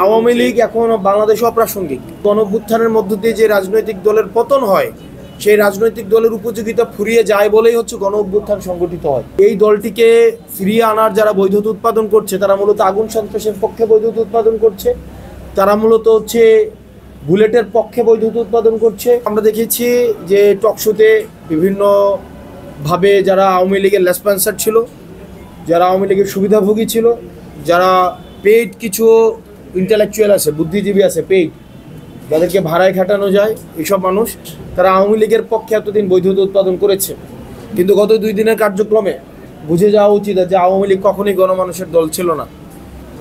আওয়ামী লীগ এখন বাংলাদেশে অপ্রাসঙ্গিক। গণঅভ্যুত্থানের মধ্য দিয়ে যে রাজনৈতিক দলের পতন হয়, সেই রাজনৈতিক দলের উপযোগিতা ফুরিয়ে যায় বলেই হচ্ছে গণঅভ্যুত্থান সংগঠিত হয়। এই দলটিকে ফিরিয়ে আনার যারা বৈধতা উৎপাদন করছে, তারা মূলত আগুন সন্ত্রাসের পক্ষে বৈধতা উৎপাদন করছে, তারা মূলত হচ্ছে বুলেটের পক্ষে বৈধতা উৎপাদন করছে। আমরা দেখেছি যে টকশোতে বিভিন্নভাবে যারা আওয়ামী লীগের লেসপন্সার ছিল, যারা আওয়ামী লীগের সুবিধাভোগী ছিল, যারা পেইড কিছু ইন্টেলেকচুয়াল আছে, বুদ্ধিজীবী আছে পেইড, যাদেরকে ভাড়ায় খাটানো যায়, এইসব মানুষ তারা আওয়ামী লীগের পক্ষে এতদিন বৈধতা উৎপাদন করেছে। কিন্তু গত 2 দিনের কার্যক্রমে বুঝে যাওয়া উচিত যে আওয়ামী লীগ কখনোই গণমানুষের দল ছিল না।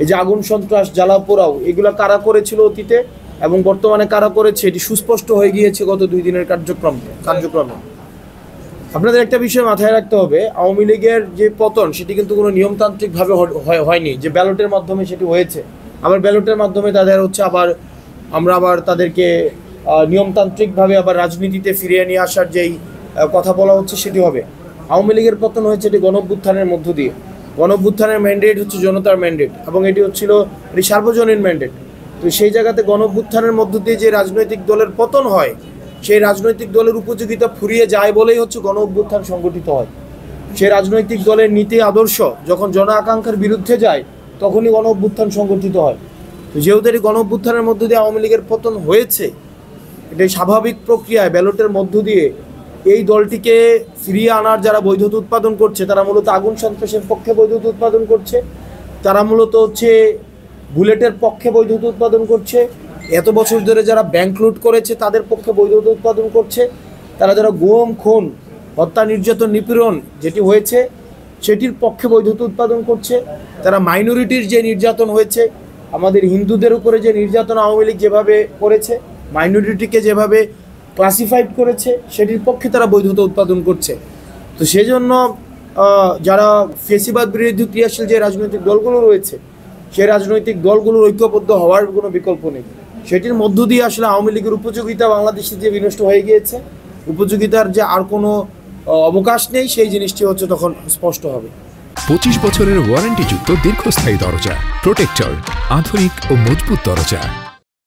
এই যে আগুন সন্ত্রাস, জ্বালা পোড়াও, এগুলো কারা করেছিল অতীতে এবং বর্তমানে কারা করেছে, এটি সুস্পষ্ট হয়ে গিয়েছে গত 2 দিনের কার্যক্রমে। আপনাদের একটা বিষয় মাথায় রাখতে হবে, আওয়ামী লীগের যে পতন সেটি কিন্তু কোনো নিয়মতান্ত্রিকভাবে হয়নি, যে ব্যালটের মাধ্যমে সেটি হয়েছে। আবার ব্যালটের মাধ্যমে তাদের হচ্ছে আমরা আবার তাদেরকে নিয়মতান্ত্রিকভাবে আবার রাজনীতিতে ফিরিয়ে নিয়ে আসার যেই কথা বলা হচ্ছে সেটি হবে। আওয়ামী লীগের পতন হয়েছে এটি গণঅভ্যুত্থানের মধ্য দিয়ে। গণঅভ্যুত্থানের ম্যান্ডেট হচ্ছে জনতার ম্যান্ডেট এবং এটি সার্বজনীন ম্যান্ডেট। তো সেই জায়গাতে গণঅভ্যুত্থানের মধ্য দিয়ে যে রাজনৈতিক দলের পতন হয়, সেই রাজনৈতিক দলের উপযোগিতা ফুরিয়ে যায় বলেই হচ্ছে গণঅভ্যুত্থান সংগঠিত হয়। সেই রাজনৈতিক দলের নীতি আদর্শ যখন জন আকাঙ্ক্ষার বিরুদ্ধে যায়, তখনই গণঅভ্যুত্থান সংগঠিত হয়। তো যেহেতু এই গণঅভ্যুত্থানের মধ্য দিয়ে আওয়ামী লীগের পতন হয়েছে, এটাই স্বাভাবিক প্রক্রিয়ায় ব্যালটের মধ্য দিয়ে এই দলটিকে ফিরিয়ে আনার যারা বৈধতা উৎপাদন করছে, তারা মূলত আগুন সন্ত্রাসের পক্ষে বৈধতা উৎপাদন করছে, তারা মূলত হচ্ছে বুলেটের পক্ষে বৈধতা উৎপাদন করছে, এত বছর ধরে যারা ব্যাংক লুট করেছে তাদের পক্ষে বৈধতা উৎপাদন করছে, তারা যারা গুম, খুন, হত্যা, নির্যাতন, নিপীড়ন যেটি হয়েছে সেটির পক্ষে বৈধতা উৎপাদন করছে, তারা মাইনরিটির যে নির্যাতন হয়েছে, আমাদের হিন্দুদের উপরে যে নির্যাতন আওয়ামী লীগ যেভাবে করেছে, মাইনরিটিকে যেভাবে ক্লাসিফাইড করেছে, সেটির পক্ষে তারা বৈধতা উৎপাদন করছে। তো সেজন্য যারা ফেসিবাদ বিরোধী ক্রিয়াশীল যে রাজনৈতিক দলগুলো রয়েছে, সেই রাজনৈতিক দলগুলোর ঐক্যবদ্ধ হওয়ার কোনো বিকল্প নেই। সেটির মধ্য দিয়ে আসলে আওয়ামী লীগের উপযোগিতা বাংলাদেশে যে বিনষ্ট হয়ে গিয়েছে, উপযোগিতার যে আর কোনো অবকাশ নেই, সেই জিনিসটি হচ্ছে তখন স্পষ্ট হবে। 25 বছরের ওয়ারেন্টিযুক্ত দীর্ঘস্থায়ী দরজা প্রোটেক্টর, আধুনিক ও মজবুত দরজা।